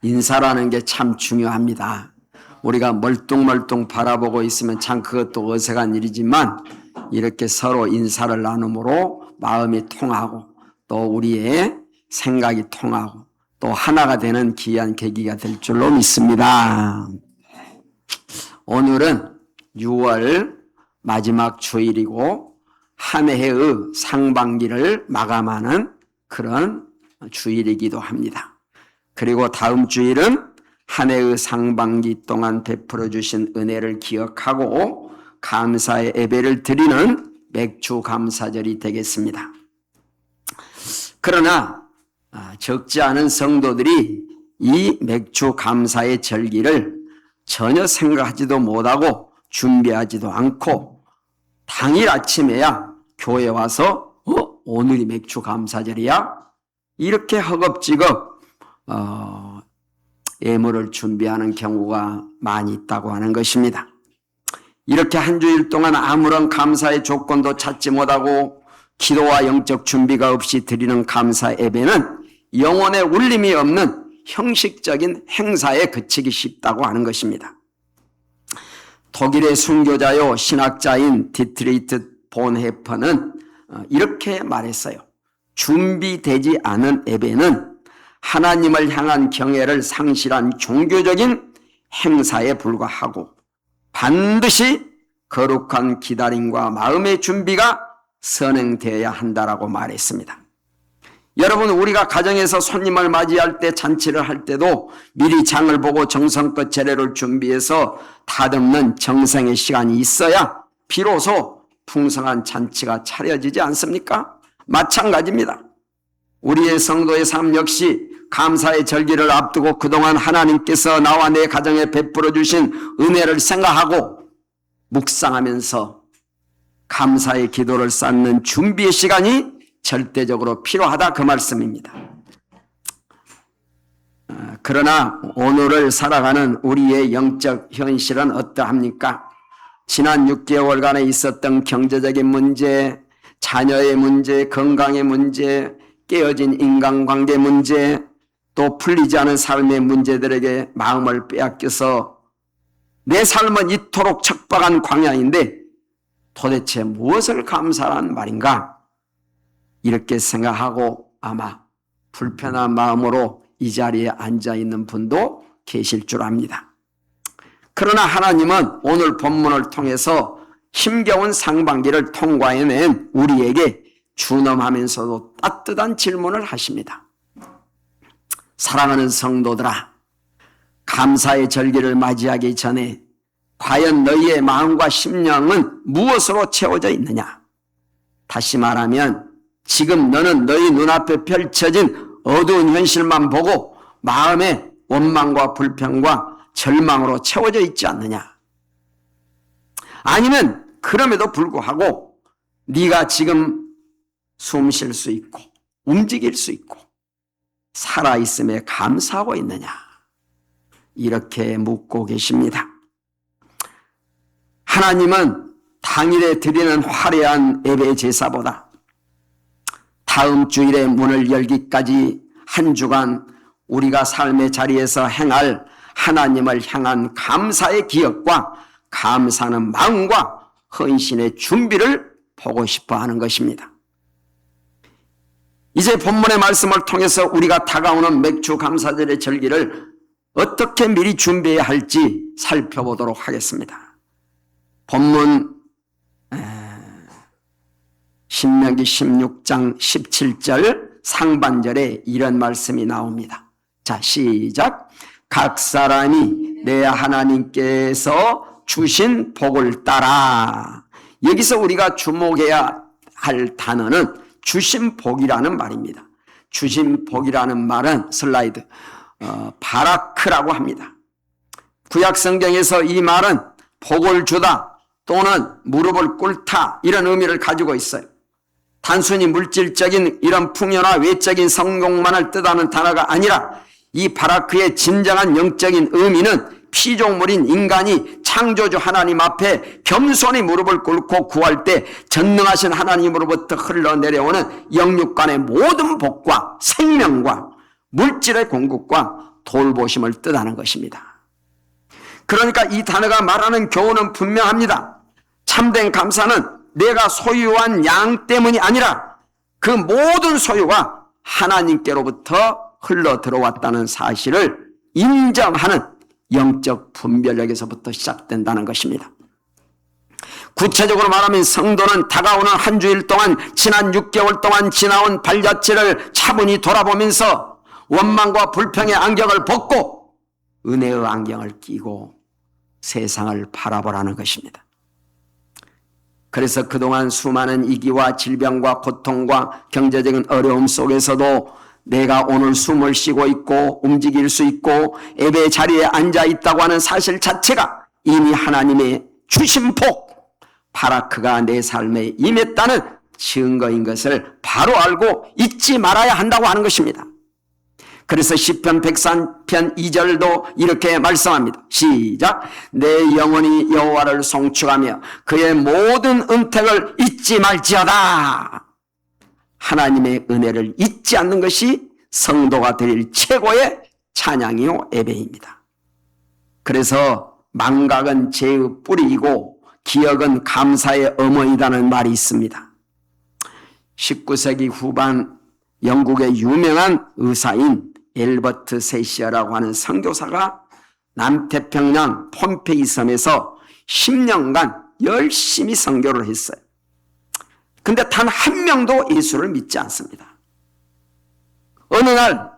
인사라는 게 참 중요합니다. 우리가 멀뚱멀뚱 바라보고 있으면 참 그것도 어색한 일이지만 이렇게 서로 인사를 나눔으로 마음이 통하고 또 우리의 생각이 통하고 또 하나가 되는 귀한 계기가 될 줄로 믿습니다. 오늘은 6월 마지막 주일이고 한 해의 상반기를 마감하는 그런 주일이기도 합니다. 그리고 다음 주일은 한 해의 상반기 동안 베풀어 주신 은혜를 기억하고 감사의 예배를 드리는 맥주 감사절이 되겠습니다. 그러나 적지 않은 성도들이 이 맥주 감사의 절기를 전혀 생각하지도 못하고 준비하지도 않고 당일 아침에야 교회 와서 오늘이 맥주 감사절이야? 이렇게 허겁지겁 예물을 준비하는 경우가 많이 있다고 하는 것입니다. 이렇게 한 주일 동안 아무런 감사의 조건도 찾지 못하고 기도와 영적 준비가 없이 드리는 감사 예배는 영혼의 울림이 없는 형식적인 행사에 그치기 쉽다고 하는 것입니다. 독일의 순교자요 신학자인 디트리트 본헤퍼는 이렇게 말했어요. 준비되지 않은 예배는 하나님을 향한 경애를 상실한 종교적인 행사에 불과하고 반드시 거룩한 기다림과 마음의 준비가 선행되어야 한다라고 말했습니다. 여러분, 우리가 가정에서 손님을 맞이할 때 잔치를 할 때도 미리 장을 보고 정성껏 재료를 준비해서 다듬는 정성의 시간이 있어야 비로소 풍성한 잔치가 차려지지 않습니까? 마찬가지입니다. 우리의 성도의 삶 역시 감사의 절기를 앞두고 그동안 하나님께서 나와 내 가정에 베풀어 주신 은혜를 생각하고 묵상하면서 감사의 기도를 쌓는 준비의 시간이 절대적으로 필요하다 그 말씀입니다. 그러나 오늘을 살아가는 우리의 영적 현실은 어떠합니까? 지난 6개월간에 있었던 경제적인 문제, 자녀의 문제, 건강의 문제, 깨어진 인간관계 문제, 또 풀리지 않은 삶의 문제들에게 마음을 빼앗겨서 내 삶은 이토록 척박한 광야인데 도대체 무엇을 감사한 말인가? 이렇게 생각하고 아마 불편한 마음으로 이 자리에 앉아있는 분도 계실 줄 압니다. 그러나 하나님은 오늘 본문을 통해서 힘겨운 상반기를 통과해낸 우리에게 준엄하면서도 따뜻한 질문을 하십니다. 사랑하는 성도들아, 감사의 절기를 맞이하기 전에 과연 너희의 마음과 심령은 무엇으로 채워져 있느냐? 다시 말하면 지금 너는 너희 눈앞에 펼쳐진 어두운 현실만 보고 마음의 원망과 불평과 절망으로 채워져 있지 않느냐? 아니면 그럼에도 불구하고 네가 지금 숨 쉴 수 있고 움직일 수 있고 살아있음에 감사하고 있느냐? 이렇게 묻고 계십니다. 하나님은 당일에 드리는 화려한 예배 제사보다 다음 주일에 문을 열기까지 한 주간 우리가 삶의 자리에서 행할 하나님을 향한 감사의 기억과 감사하는 마음과 헌신의 준비를 보고 싶어 하는 것입니다. 이제 본문의 말씀을 통해서 우리가 다가오는 맥주 감사절의 절기를 어떻게 미리 준비해야 할지 살펴보도록 하겠습니다. 본문 신명기 16장 17절 상반절에 이런 말씀이 나옵니다. 자, 시작. 각 사람이 내 하나님께서 주신 복을 따라. 여기서 우리가 주목해야 할 단어는 주신 복이라는 말입니다. 주신 복이라는 말은 슬라이드 바라크라고 합니다. 구약 성경에서 이 말은 복을 주다 또는 무릎을 꿇다 이런 의미를 가지고 있어요. 단순히 물질적인 이런 풍요나 외적인 성공만을 뜻하는 단어가 아니라 이 바라크의 진정한 영적인 의미는 피조물인 인간이 창조주 하나님 앞에 겸손히 무릎을 꿇고 구할 때 전능하신 하나님으로부터 흘러내려오는 영육간의 모든 복과 생명과 물질의 공급과 돌보심을 뜻하는 것입니다. 그러니까 이 단어가 말하는 교훈은 분명합니다. 참된 감사는 내가 소유한 양 때문이 아니라 그 모든 소유가 하나님께로부터 흘러 들어왔다는 사실을 인정하는 영적 분별력에서부터 시작된다는 것입니다. 구체적으로 말하면 성도는 다가오는 한 주일 동안, 지난 6개월 동안 지나온 발자취를 차분히 돌아보면서 원망과 불평의 안경을 벗고 은혜의 안경을 끼고 세상을 바라보라는 것입니다. 그래서 그동안 수많은 이기와 질병과 고통과 경제적인 어려움 속에서도 내가 오늘 숨을 쉬고 있고 움직일 수 있고 예배 자리에 앉아 있다고 하는 사실 자체가 이미 하나님의 주신 복, 바라크가 내 삶에 임했다는 증거인 것을 바로 알고 잊지 말아야 한다고 하는 것입니다. 그래서 시편 103편 2절도 이렇게 말씀합니다. 시작. 내 영혼이 여호와를 송축하며 그의 모든 은택을 잊지 말지어다. 하나님의 은혜를 잊지 않는 것이 성도가 드릴 최고의 찬양이요 예배입니다. 그래서 망각은 죄의 뿌리이고 기억은 감사의 어머니라는 말이 있습니다. 19세기 후반 영국의 유명한 의사인 엘버트 세시어라고 하는 선교사가 남태평양 폼페이 섬에서 10년간 열심히 선교를 했어요. 근데 단 한 명도 예수를 믿지 않습니다. 어느 날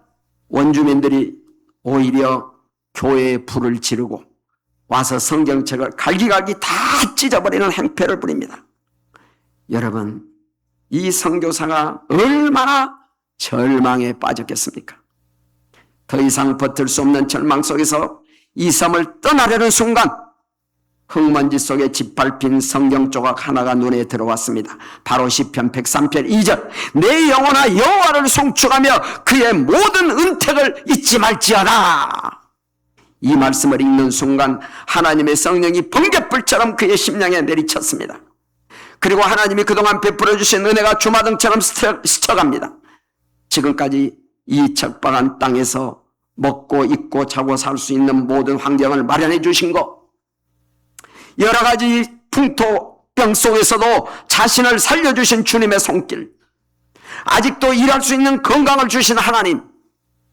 원주민들이 오히려 교회에 불을 지르고 와서 성경책을 갈기갈기 다 찢어버리는 행패를 부립니다. 여러분, 이 선교사가 얼마나 절망에 빠졌겠습니까? 더 이상 버틸 수 없는 절망 속에서 이 섬을 떠나려는 순간 흙먼지 속에 짓밟힌 성경 조각 하나가 눈에 들어왔습니다. 바로 시편 103편 2절. 내 영혼아 여호와를 송축하며 그의 모든 은택을 잊지 말지어다. 이 말씀을 읽는 순간 하나님의 성령이 번갯불처럼 그의 심령에 내리쳤습니다. 그리고 하나님이 그동안 베풀어 주신 은혜가 주마등처럼 스쳐갑니다. 지금까지 이 척박한 땅에서 먹고 입고 자고 살 수 있는 모든 환경을 마련해 주신 것, 여러 가지 풍토병 속에서도 자신을 살려주신 주님의 손길, 아직도 일할 수 있는 건강을 주신 하나님,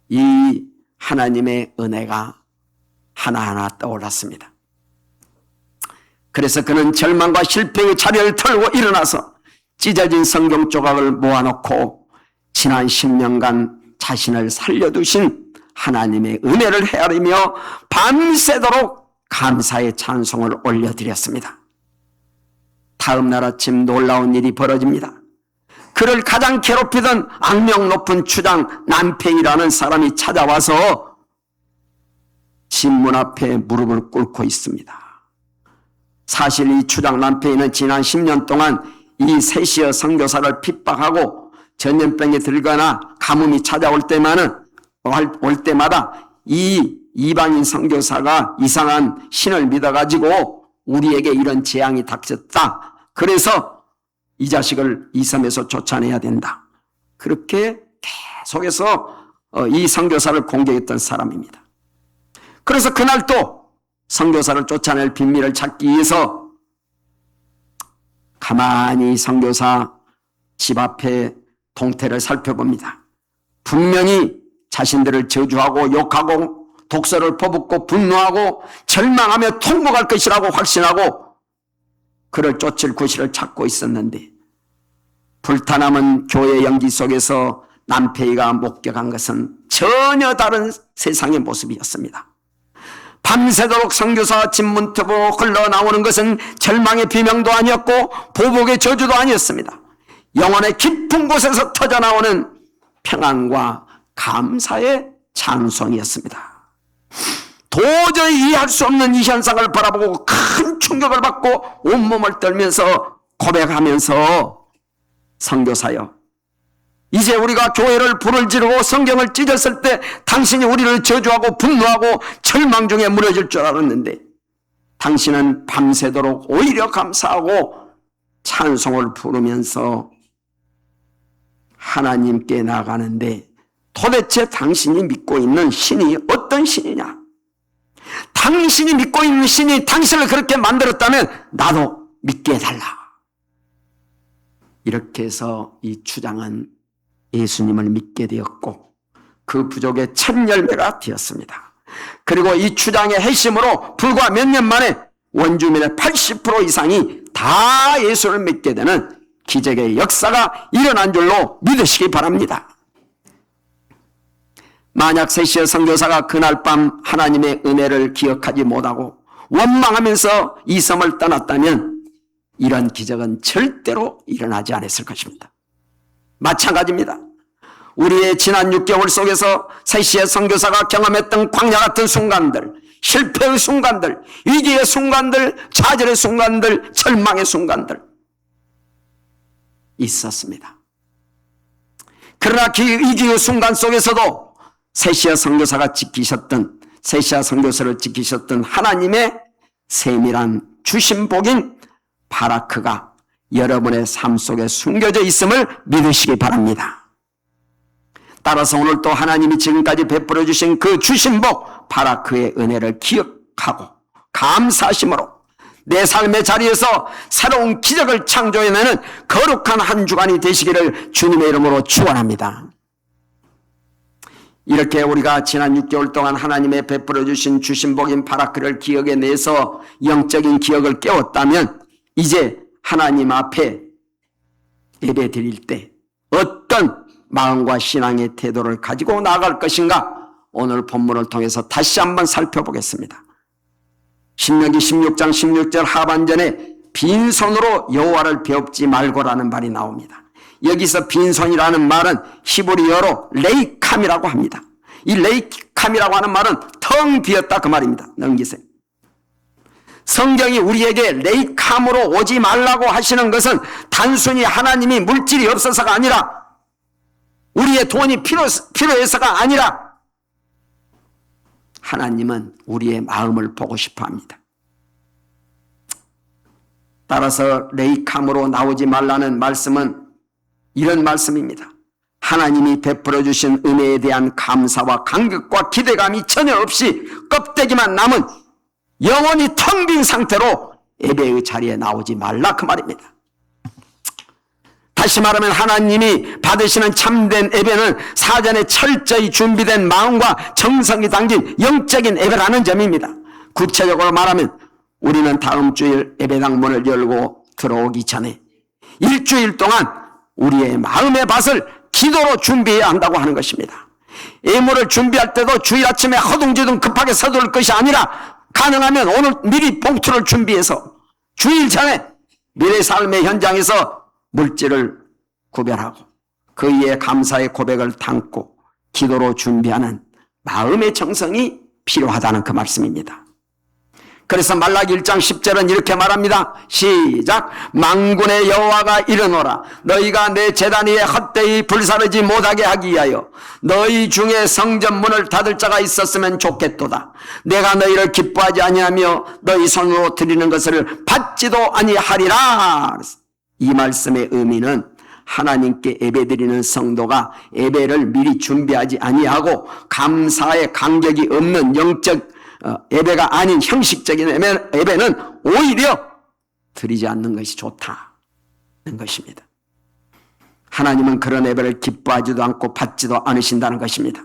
이 하나님의 은혜가 하나하나 떠올랐습니다. 그래서 그는 절망과 실패의 자리를 털고 일어나서 찢어진 성경 조각을 모아놓고 지난 10년간 자신을 살려두신 하나님의 은혜를 헤아리며 밤새도록 감사의 찬송을 올려드렸습니다. 다음 날 아침 놀라운 일이 벌어집니다. 그를 가장 괴롭히던 악명 높은 추장 남페이라는 사람이 찾아와서 집 문 앞에 무릎을 꿇고 있습니다. 사실 이 추장 남페이는 지난 10년 동안 이 세시어 선교사를 핍박하고 전염병이 들거나 가뭄이 찾아올 때마다 이 이방인 선교사가 이상한 신을 믿어가지고 우리에게 이런 재앙이 닥쳤다. 그래서 이 자식을 이 섬에서 쫓아내야 된다. 그렇게 계속해서 이 선교사를 공격했던 사람입니다. 그래서 그날 또 선교사를 쫓아낼 빈미를 찾기 위해서 가만히 선교사 집 앞에 동태를 살펴봅니다. 분명히 자신들을 저주하고 욕하고 독서를 퍼붓고 분노하고 절망하며 통곡할 것이라고 확신하고 그를 쫓을 구실을 찾고 있었는데 불타남은 교회 연기 속에서 남페이가 목격한 것은 전혀 다른 세상의 모습이었습니다. 밤새도록 선교사 집 문틈으로 흘러나오는 것은 절망의 비명도 아니었고 보복의 저주도 아니었습니다. 영혼의 깊은 곳에서 터져나오는 평안과 감사의 찬송이었습니다. 도저히 이해할 수 없는 이 현상을 바라보고 큰 충격을 받고 온몸을 떨면서 고백하면서 선교사여, 이제 우리가 교회를 불을 지르고 성경을 찢었을 때 당신이 우리를 저주하고 분노하고 절망 중에 무너질 줄 알았는데 당신은 밤새도록 오히려 감사하고 찬송을 부르면서 하나님께 나가는데 도대체 당신이 믿고 있는 신이 어떤 어떤 신이냐? 당신이 믿고 있는 신이 당신을 그렇게 만들었다면 나도 믿게 해달라. 이렇게 해서 이 추장은 예수님을 믿게 되었고 그 부족의 첫 열매가 되었습니다. 그리고 이 추장의 핵심으로 불과 몇 년 만에 원주민의 80% 이상이 다 예수를 믿게 되는 기적의 역사가 일어난 줄로 믿으시기 바랍니다. 만약 세시의 선교사가 그날 밤 하나님의 은혜를 기억하지 못하고 원망하면서 이 섬을 떠났다면 이런 기적은 절대로 일어나지 않았을 것입니다. 마찬가지입니다. 우리의 지난 6개월 속에서 세시의 선교사가 경험했던 광야 같은 순간들, 실패의 순간들, 위기의 순간들, 좌절의 순간들, 절망의 순간들 있었습니다. 그러나 그 위기의 순간 속에서도 세시아 선교사가 지키셨던, 세시아 선교사를 지키셨던 하나님의 세밀한 주심복인 바라크가 여러분의 삶 속에 숨겨져 있음을 믿으시기 바랍니다. 따라서 오늘 또 하나님이 지금까지 베풀어 주신 그 주심복 바라크의 은혜를 기억하고 감사심으로 내 삶의 자리에서 새로운 기적을 창조해내는 거룩한 한 주간이 되시기를 주님의 이름으로 축원합니다. 이렇게 우리가 지난 6개월 동안 하나님의 베풀어 주신 주심복인 바라크를 기억해내서 영적인 기억을 깨웠다면 이제 하나님 앞에 예배 드릴 때 어떤 마음과 신앙의 태도를 가지고 나아갈 것인가 오늘 본문을 통해서 다시 한번 살펴보겠습니다. 신명기 16장 16절 하반전에 빈손으로 여호와를 배웁지 말고라는 말이 나옵니다. 여기서 빈손이라는 말은 히브리어로 레이캄이라고 합니다. 이 레이캄이라고 하는 말은 텅 비었다 그 말입니다. 넘기세요. 성경이 우리에게 레이캄으로 오지 말라고 하시는 것은 단순히 하나님이 물질이 없어서가 아니라 우리의 돈이 필요해서가 아니라 하나님은 우리의 마음을 보고 싶어 합니다. 따라서 레이캄으로 나오지 말라는 말씀은 이런 말씀입니다. 하나님이 베풀어 주신 은혜에 대한 감사와 감격과 기대감이 전혀 없이 껍데기만 남은 영원히 텅 빈 상태로 예배의 자리에 나오지 말라 그 말입니다. 다시 말하면 하나님이 받으시는 참된 예배는 사전에 철저히 준비된 마음과 정성이 담긴 영적인 예배라는 점입니다. 구체적으로 말하면 우리는 다음 주일 예배당 문을 열고 들어오기 전에 일주일 동안 우리의 마음의 밭을 기도로 준비해야 한다고 하는 것입니다. 예물을 준비할 때도 주일 아침에 허둥지둥 급하게 서두를 것이 아니라 가능하면 오늘 미리 봉투를 준비해서 주일 전에 미래 삶의 현장에서 물질을 구별하고 그 이에 감사의 고백을 담고 기도로 준비하는 마음의 정성이 필요하다는 그 말씀입니다. 그래서 말라기 1장 10절은 이렇게 말합니다. 시작. 만군의 여호와가 이르노라. 너희가 내 제단 위에 헛되이 불사르지 못하게 하기 위하여 너희 중에 성전 문을 닫을 자가 있었으면 좋겠도다. 내가 너희를 기뻐하지 아니하며 너희 손으로 드리는 것을 받지도 아니하리라. 이 말씀의 의미는 하나님께 예배드리는 성도가 예배를 미리 준비하지 아니하고 감사의 간격이 없는 영적 예배가 아닌 형식적인 예배는 오히려 드리지 않는 것이 좋다는 것입니다. 하나님은 그런 예배를 기뻐하지도 않고 받지도 않으신다는 것입니다.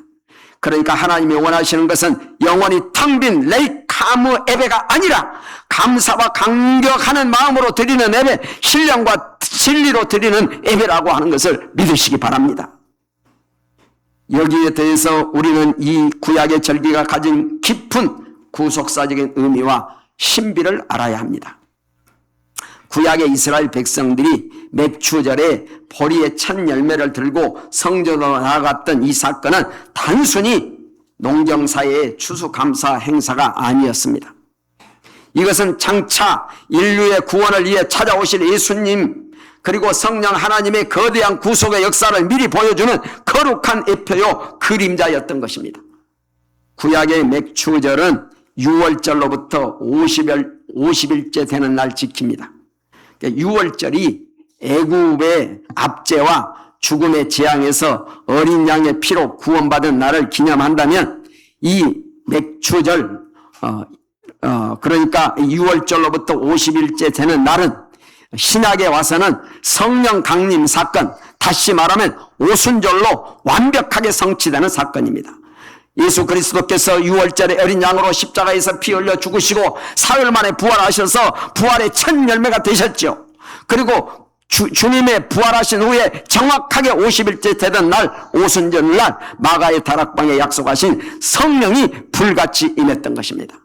그러니까 하나님이 원하시는 것은 영원히 텅 빈 레이카무 예배가 아니라 감사와 감격하는 마음으로 드리는 예배, 신령과 진리로 드리는 예배라고 하는 것을 믿으시기 바랍니다. 여기에 대해서 우리는 이 구약의 절기가 가진 깊은 구속사적인 의미와 신비를 알아야 합니다. 구약의 이스라엘 백성들이 맥추절에 보리의 첫 열매를 들고 성전으로 나아갔던 이 사건은 단순히 농경사회의 추수감사 행사가 아니었습니다. 이것은 장차 인류의 구원을 위해 찾아오실 예수님 그리고 성령 하나님의 거대한 구속의 역사를 미리 보여주는 거룩한 예표요 그림자였던 것입니다. 구약의 맥추절은 6월절로부터 50일째 되는 날 지킵니다. 6월절이 애굽의 압제와 죽음의 재앙에서 어린 양의 피로 구원받은 날을 기념한다면 이 맥추절, 그러니까 6월절로부터 50일째 되는 날은 신약에 와서는 성령 강림 사건, 다시 말하면 오순절로 완벽하게 성취되는 사건입니다. 예수 그리스도께서 6월절에 어린 양으로 십자가에서 피 흘려 죽으시고 사흘 만에 부활하셔서 부활의 첫 열매가 되셨죠. 그리고 주님의 부활하신 후에 정확하게 50일째 되던 날 오순절 날 마가의 다락방에 약속하신 성령이 불같이 임했던 것입니다.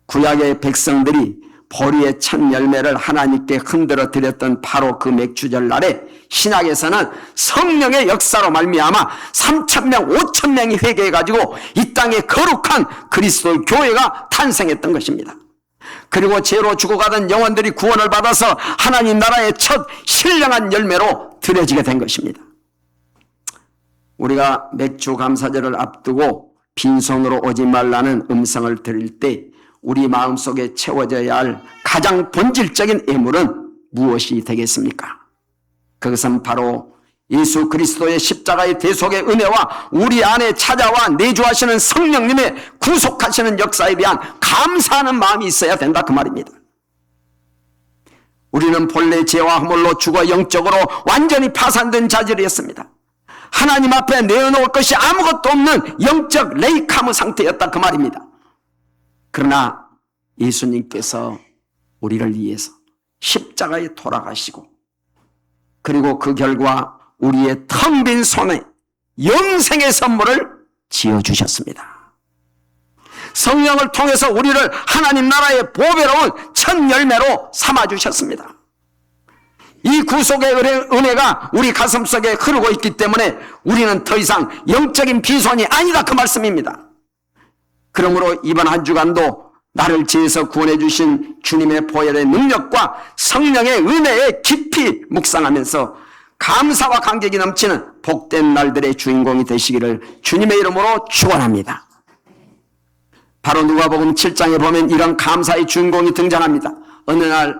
구약의 백성들이 보리의 첫 열매를 하나님께 흔들어 드렸던 바로 그 맥주절 날에 신약에서는 성령의 역사로 말미암아 3,000명, 5,000명이 회개해가지고 이 땅에 거룩한 그리스도의 교회가 탄생했던 것입니다. 그리고 죄로 죽어가던 영혼들이 구원을 받아서 하나님 나라의 첫 신령한 열매로 드려지게 된 것입니다. 우리가 맥주 감사절을 앞두고 빈손으로 오지 말라는 음성을 들을 때 우리 마음속에 채워져야 할 가장 본질적인 예물은 무엇이 되겠습니까? 그것은 바로 예수 그리스도의 십자가의 대속의 은혜와 우리 안에 찾아와 내주하시는 성령님의 구속하시는 역사에 대한 감사하는 마음이 있어야 된다 그 말입니다. 우리는 본래 죄와 허물로 죽어 영적으로 완전히 파산된 자질이었습니다. 하나님 앞에 내어놓을 것이 아무것도 없는 영적 레이카무 상태였다 그 말입니다. 그러나 예수님께서 우리를 위해서 십자가에 돌아가시고 그리고 그 결과 우리의 텅 빈 손에 영생의 선물을 지어주셨습니다. 성령을 통해서 우리를 하나님 나라의 보배로운 첫 열매로 삼아주셨습니다. 이 구속의 은혜가 우리 가슴속에 흐르고 있기 때문에 우리는 더 이상 영적인 빈손이 아니다 그 말씀입니다. 그러므로 이번 한 주간도 나를 죄에서 구원해 주신 주님의 보혈의 능력과 성령의 은혜에 깊이 묵상하면서 감사와 감격이 넘치는 복된 날들의 주인공이 되시기를 주님의 이름으로 축원합니다. 바로 누가복음 7장에 보면 이런 감사의 주인공이 등장합니다. 어느 날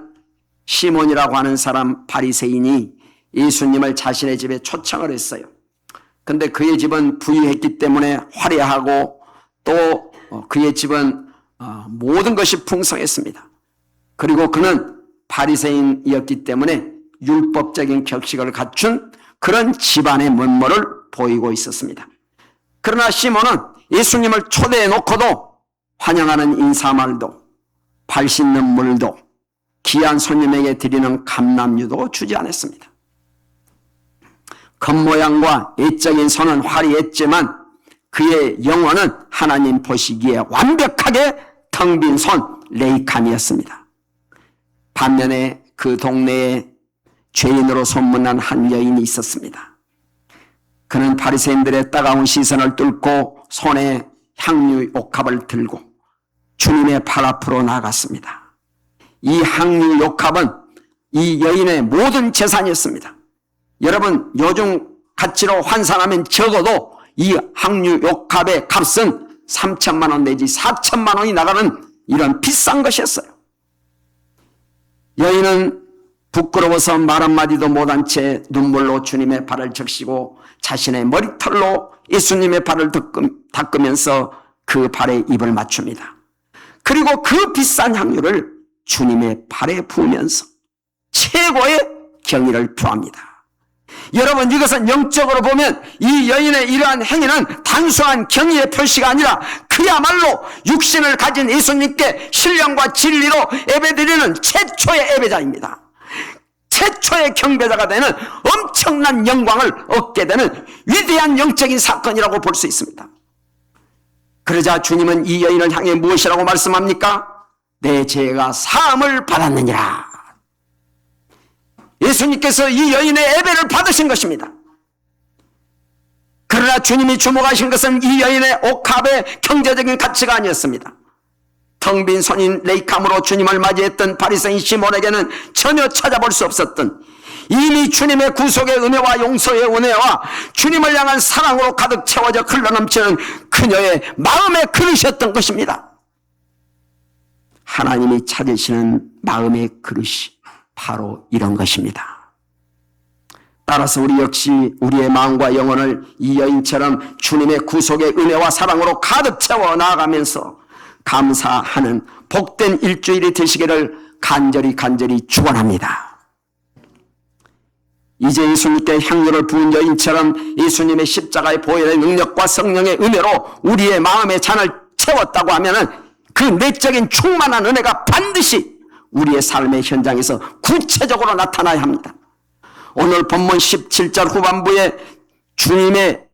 시몬이라고 하는 사람 바리새인이 예수님을 자신의 집에 초청을 했어요. 근데 그의 집은 부유했기 때문에 화려하고 또 그의 집은 모든 것이 풍성했습니다. 그리고 그는 바리새인이었기 때문에 율법적인 격식을 갖춘 그런 집안의 면모를 보이고 있었습니다. 그러나 시몬은 예수님을 초대해 놓고도 환영하는 인사말도 발 씻는 물도 귀한 손님에게 드리는 감람유도 주지 않았습니다. 겉모양과 외적인 손은 화려했지만 그의 영혼은 하나님 보시기에 완벽하게 텅 빈 손 레이캄이었습니다. 반면에 그 동네에 죄인으로 소문난 한 여인이 있었습니다. 그는 바리새인들의 따가운 시선을 뚫고 손에 향유 옥합을 들고 주님의 발 앞으로 나갔습니다. 이 향유 옥합은 이 여인의 모든 재산이었습니다. 여러분 요즘 가치로 환산하면 적어도 이 향유 옥합의 값은 3천만 원 내지 4천만 원이 나가는 이런 비싼 것이었어요. 여인은 부끄러워서 말 한마디도 못한 채 눈물로 주님의 발을 적시고 자신의 머리털로 예수님의 발을 닦으면서 그 발에 입을 맞춥니다. 그리고 그 비싼 향유를 주님의 발에 부으면서 최고의 경의를 표합니다. 여러분 이것은 영적으로 보면 이 여인의 이러한 행위는 단순한 경의의 표시가 아니라 그야말로 육신을 가진 예수님께 신령과 진리로 예배드리는 최초의 예배자입니다. 최초의 경배자가 되는 엄청난 영광을 얻게 되는 위대한 영적인 사건이라고 볼 수 있습니다. 그러자 주님은 이 여인을 향해 무엇이라고 말씀합니까? 내 죄가 사함을 받았느니라. 예수님께서 이 여인의 예배를 받으신 것입니다. 그러나 주님이 주목하신 것은 이 여인의 옥합의 경제적인 가치가 아니었습니다. 텅 빈 손인 레이캄으로 주님을 맞이했던 바리새인 시몬에게는 전혀 찾아볼 수 없었던 이미 주님의 구속의 은혜와 용서의 은혜와 주님을 향한 사랑으로 가득 채워져 흘러넘치는 그녀의 마음의 그릇이었던 것입니다. 하나님이 찾으시는 마음의 그릇이 바로 이런 것입니다. 따라서 우리 역시 우리의 마음과 영혼을 이 여인처럼 주님의 구속의 은혜와 사랑으로 가득 채워 나아가면서 감사하는 복된 일주일이 되시기를 간절히 축원합니다. 이제 예수님께 향유를 부은 여인처럼 예수님의 십자가의 보혈의 능력과 성령의 은혜로 우리의 마음의 잔을 채웠다고 하면은 그 내적인 충만한 은혜가 반드시 우리의 삶의 현장에서 구체적으로 나타나야 합니다. 오늘 본문 17절 후반부에 주님의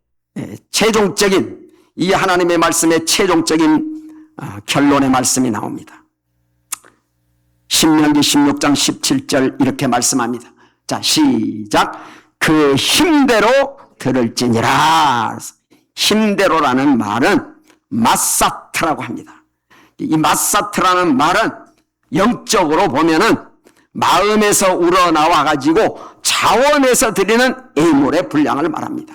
최종적인, 이 하나님의 말씀의 최종적인 결론의 말씀이 나옵니다. 신명기 16장 17절 이렇게 말씀합니다. 자, 시작. 그 힘대로 들을지니라. 힘대로라는 말은 마사트라고 합니다. 이 마사트라는 말은 영적으로 보면은 마음에서 우러나와 가지고 자원에서 드리는 예물의 분량을 말합니다.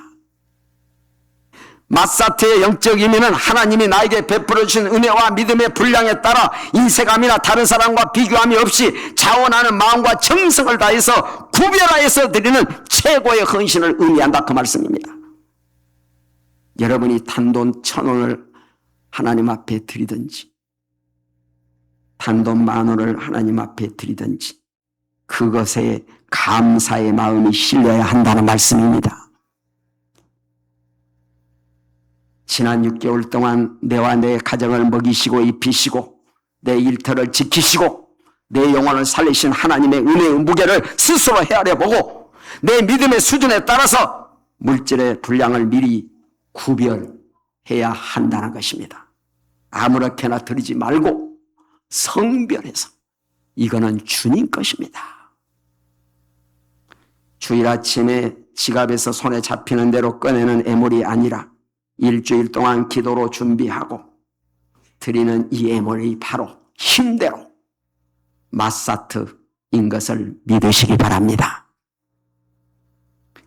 마사트의 영적 의미는 하나님이 나에게 베풀어 주신 은혜와 믿음의 분량에 따라 인색함이나 다른 사람과 비교함이 없이 자원하는 마음과 정성을 다해서 구별하여서 드리는 최고의 헌신을 의미한다, 그 말씀입니다. 여러분이 단돈 1,000원을 하나님 앞에 드리든지 단돈 10,000원을 하나님 앞에 드리든지 그것에 감사의 마음이 실려야 한다는 말씀입니다. 지난 6개월 동안 내와 내 가정을 먹이시고 입히시고 내 일터를 지키시고 내 영혼을 살리신 하나님의 은혜의 무게를 스스로 헤아려 보고 내 믿음의 수준에 따라서 물질의 분량을 미리 구별해야 한다는 것입니다. 아무렇게나 드리지 말고 성별해서, 이거는 주님 것입니다. 주일 아침에 지갑에서 손에 잡히는 대로 꺼내는 애물이 아니라 일주일 동안 기도로 준비하고 드리는 이 애물이 바로 힘대로 마사트인 것을 믿으시기 바랍니다.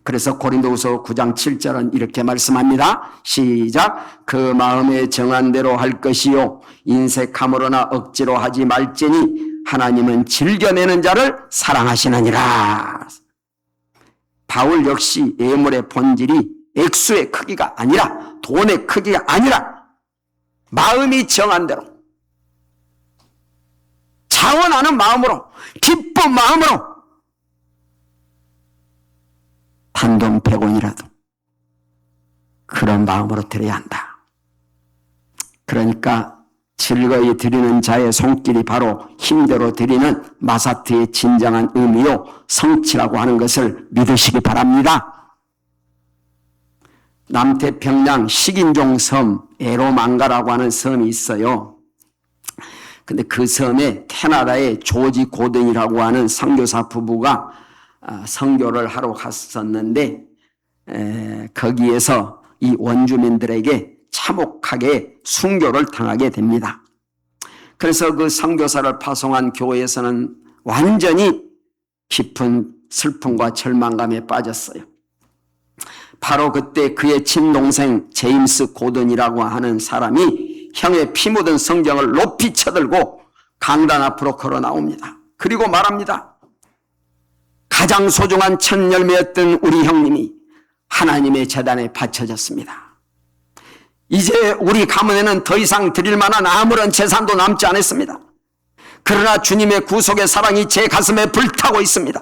그래서 고린도후서 9장 7절은 이렇게 말씀합니다. 시작. 그 마음에 정한 대로 할 것이요 인색함으로나 억지로 하지 말지니 하나님은 즐겨내는 자를 사랑하시느니라. 바울 역시 예물의 본질이 액수의 크기가 아니라, 돈의 크기가 아니라 마음이 정한 대로 자원하는 마음으로, 기쁜 마음으로 단돈 100원이라도 그런 마음으로 드려야 한다. 그러니까 즐거이 드리는 자의 손길이 바로 힘대로 드리는 마사트의 진정한 의미요 성취라고 하는 것을 믿으시기 바랍니다. 남태평양 식인종 섬 에로망가라고 하는 섬이 있어요. 근데 그 섬에 캐나다의 조지 고든이라고 하는 선교사 부부가 선교를 하러 갔었는데 거기에서 이 원주민들에게 참혹하게 순교를 당하게 됩니다. 그래서 그 선교사를 파송한 교회에서는 완전히 깊은 슬픔과 절망감에 빠졌어요. 바로 그때 그의 친동생 제임스 고든이라고 하는 사람이 형의 피 묻은 성경을 높이 쳐들고 강단 앞으로 걸어 나옵니다. 그리고 말합니다. 가장 소중한 첫 열매였던 우리 형님이 하나님의 제단에 바쳐졌습니다. 이제 우리 가문에는 더 이상 드릴 만한 아무런 재산도 남지 않았습니다. 그러나 주님의 구속의 사랑이 제 가슴에 불타고 있습니다.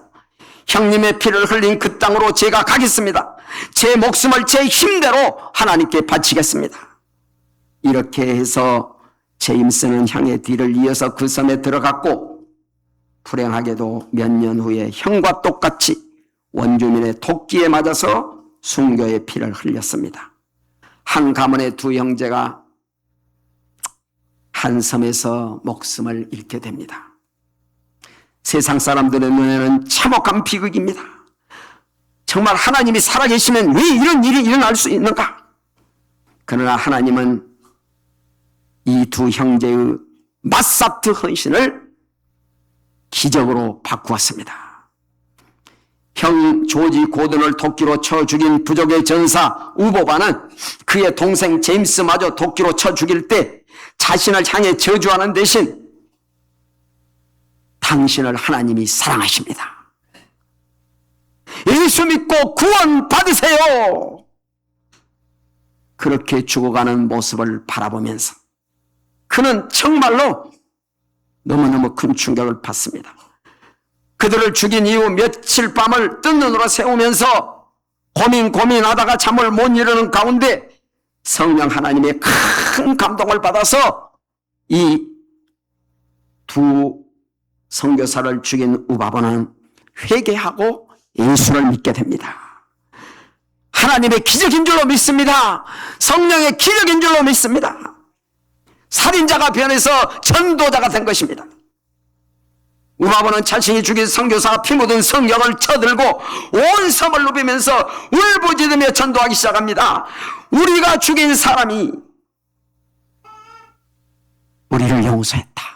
형님의 피를 흘린 그 땅으로 제가 가겠습니다. 제 목숨을 제 힘대로 하나님께 바치겠습니다. 이렇게 해서 제임스는 형의 뒤를 이어서 그 섬에 들어갔고 불행하게도 몇 년 후에 형과 똑같이 원주민의 도끼에 맞아서 순교의 피를 흘렸습니다. 한 가문의 두 형제가 한 섬에서 목숨을 잃게 됩니다. 세상 사람들의 눈에는 참혹한 비극입니다. 정말 하나님이 살아계시면 왜 이런 일이 일어날 수 있는가? 그러나 하나님은 이 두 형제의 마사트 헌신을 기적으로 바꾸었습니다. 형 조지 고든을 도끼로 쳐 죽인 부족의 전사 우보바는 그의 동생 제임스마저 도끼로 쳐 죽일 때 자신을 향해 저주하는 대신 당신을 하나님이 사랑하십니다. 예수 믿고 구원 받으세요. 그렇게 죽어가는 모습을 바라보면서 그는 정말로 너무너무 큰 충격을 받습니다. 그들을 죽인 이후 며칠 밤을 뜬 눈으로 세우면서 고민하다가 잠을 못 이루는 가운데 성령 하나님의 큰 감동을 받아서 이 두 선교사를 죽인 우바보는 회개하고 예수를 믿게 됩니다. 하나님의 기적인 줄로 믿습니다. 성령의 기적인 줄로 믿습니다. 살인자가 변해서 전도자가 된 것입니다. 우바보는 자신이 죽인 선교사 피 묻은 성경을 쳐들고 온 섬을 누비면서 울부짖으며 전도하기 시작합니다. 우리가 죽인 사람이 우리를 용서했다.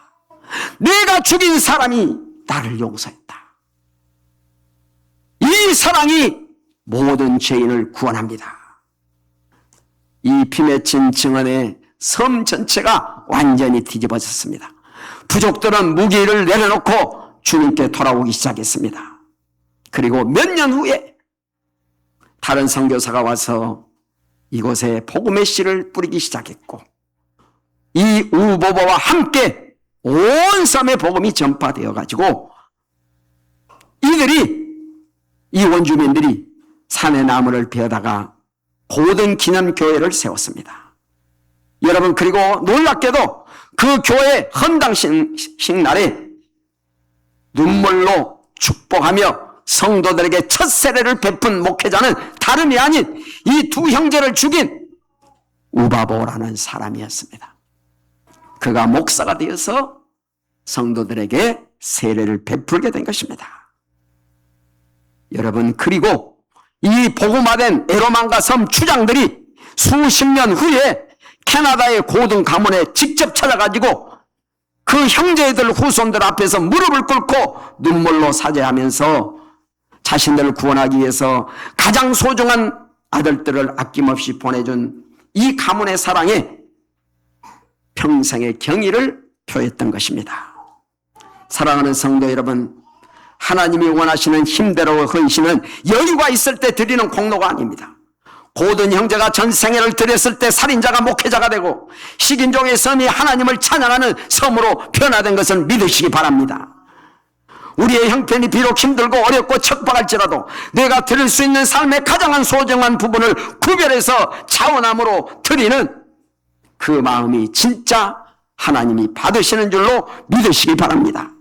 내가 죽인 사람이 나를 용서했다. 이 사랑이 모든 죄인을 구원합니다. 이 피 맺힌 증언에 섬 전체가 완전히 뒤집어졌습니다. 부족들은 무기를 내려놓고 주님께 돌아오기 시작했습니다. 그리고 몇 년 후에 다른 선교사가 와서 이곳에 복음의 씨를 뿌리기 시작했고 이 우보보와 함께 온 섬의 복음이 전파되어 가지고 이 원주민들이 산의 나무를 베어다가 고등 기념교회를 세웠습니다. 여러분, 그리고 놀랍게도 그 교회 헌당식 날에 눈물로 축복하며 성도들에게 첫 세례를 베푼 목회자는 다름이 아닌 이 두 형제를 죽인 우바보라는 사람이었습니다. 그가 목사가 되어서 성도들에게 세례를 베풀게 된 것입니다. 여러분, 그리고 이 복음화된 에로만가 섬 추장들이 수십 년 후에 캐나다의 고등 가문에 직접 찾아가지고 그 형제들 후손들 앞에서 무릎을 꿇고 눈물로 사죄하면서 자신들을 구원하기 위해서 가장 소중한 아들들을 아낌없이 보내준 이 가문의 사랑에 평생의 경의를 표했던 것입니다. 사랑하는 성도 여러분, 하나님이 원하시는 힘대로 헌신은 여유가 있을 때 드리는 공로가 아닙니다. 고든 형제가 전생애를 드렸을 때 살인자가 목회자가 되고 식인종의 섬이 하나님을 찬양하는 섬으로 변화된 것을 믿으시기 바랍니다. 우리의 형편이 비록 힘들고 어렵고 척박할지라도 내가 드릴 수 있는 삶의 가장 소중한 부분을 구별해서 자원함으로 드리는 그 마음이 진짜 하나님이 받으시는 줄로 믿으시기 바랍니다.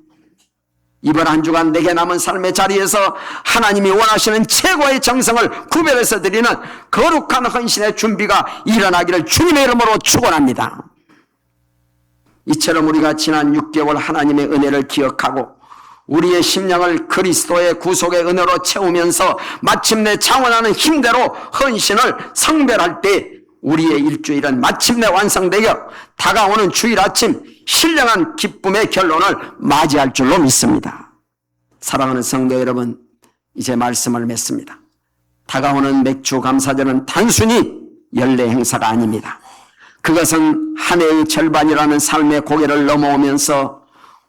이번 한 주간 내게 남은 삶의 자리에서 하나님이 원하시는 최고의 정성을 구별해서 드리는 거룩한 헌신의 준비가 일어나기를 주님의 이름으로 축원합니다. 이처럼 우리가 지난 6개월 하나님의 은혜를 기억하고 우리의 심령을 그리스도의 구속의 은혜로 채우면서 마침내 자원하는 힘대로 헌신을 성별할 때 우리의 일주일은 마침내 완성되어 다가오는 주일 아침 신령한 기쁨의 결론을 맞이할 줄로 믿습니다. 사랑하는 성도 여러분, 이제 말씀을 맺습니다. 다가오는 맥주 감사절은 단순히 연례 행사가 아닙니다. 그것은 한 해의 절반이라는 삶의 고개를 넘어오면서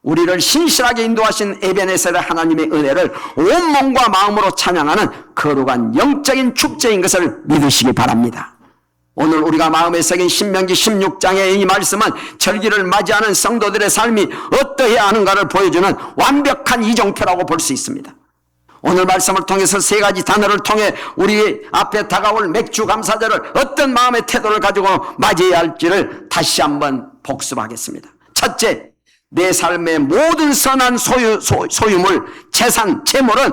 우리를 신실하게 인도하신 에베네셀의 하나님의 은혜를 온몸과 마음으로 찬양하는 거룩한 영적인 축제인 것을 믿으시기 바랍니다. 오늘 우리가 마음에 새긴 신명기 16장의 이 말씀은 절기를 맞이하는 성도들의 삶이 어떠해야 하는가를 보여주는 완벽한 이정표라고 볼 수 있습니다. 오늘 말씀을 통해서 세 가지 단어를 통해 우리 앞에 다가올 맥주 감사절을 어떤 마음의 태도를 가지고 맞이해야 할지를 다시 한번 복습하겠습니다. 첫째, 내 삶의 모든 선한 소유물, 재산, 재물은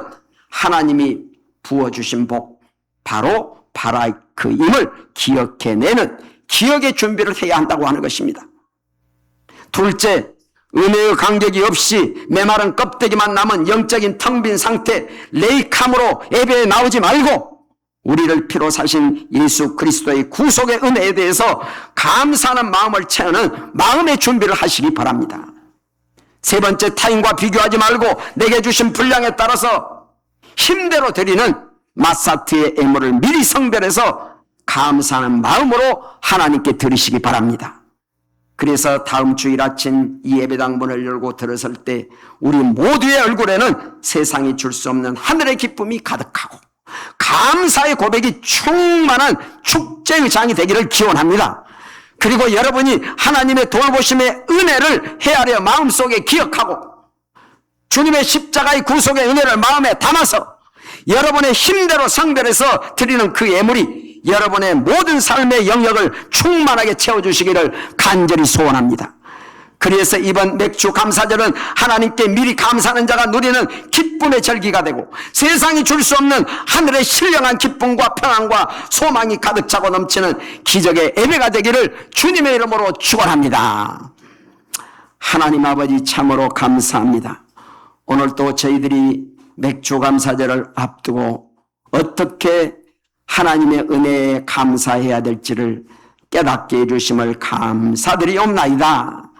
하나님이 부어주신 복, 바로 바라크임을 기억해내는 기억의 준비를 해야 한다고 하는 것입니다. 둘째, 은혜의 간격이 없이 메마른 껍데기만 남은 영적인 텅 빈 상태, 레이캄으로 예배에 나오지 말고 우리를 피로 사신 예수 그리스도의 구속의 은혜에 대해서 감사하는 마음을 채우는 마음의 준비를 하시기 바랍니다. 세 번째, 타인과 비교하지 말고 내게 주신 분량에 따라서 힘대로 드리는 마사트의 예물을 미리 성별해서 감사하는 마음으로 하나님께 드리시기 바랍니다. 그래서 다음 주일 아침 이 예배당 문을 열고 들어설 때 우리 모두의 얼굴에는 세상이 줄 수 없는 하늘의 기쁨이 가득하고 감사의 고백이 충만한 축제의 장이 되기를 기원합니다. 그리고 여러분이 하나님의 돌보심의 은혜를 헤아려 마음속에 기억하고 주님의 십자가의 구속의 은혜를 마음에 담아서 여러분의 힘대로 상별해서 드리는 그 예물이 여러분의 모든 삶의 영역을 충만하게 채워주시기를 간절히 소원합니다. 그래서 이번 맥주 감사절은 하나님께 미리 감사하는 자가 누리는 기쁨의 절기가 되고 세상이 줄 수 없는 하늘의 신령한 기쁨과 평안과 소망이 가득 차고 넘치는 기적의 예배가 되기를 주님의 이름으로 축원합니다. 하나님 아버지 참으로 감사합니다. 오늘 또 저희들이 맥주 감사절을 앞두고 어떻게 하나님의 은혜에 감사해야 될지를 깨닫게 해주심을 감사드리옵나이다.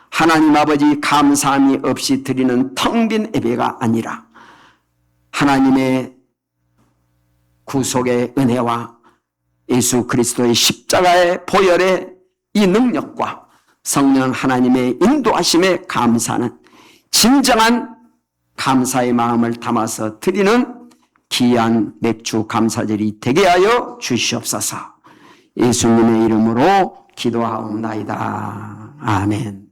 하나님 아버지 감사함이 없이 드리는 텅 빈 예배가 아니라 하나님의 구속의 은혜와 예수 그리스도의 십자가의 보혈의 이 능력과 성령 하나님의 인도하심에 감사하는 진정한 감사의 마음을 담아서 드리는 귀한 맥주 감사절이 되게 하여 주시옵소서. 예수님의 이름으로 기도하옵나이다. 아멘.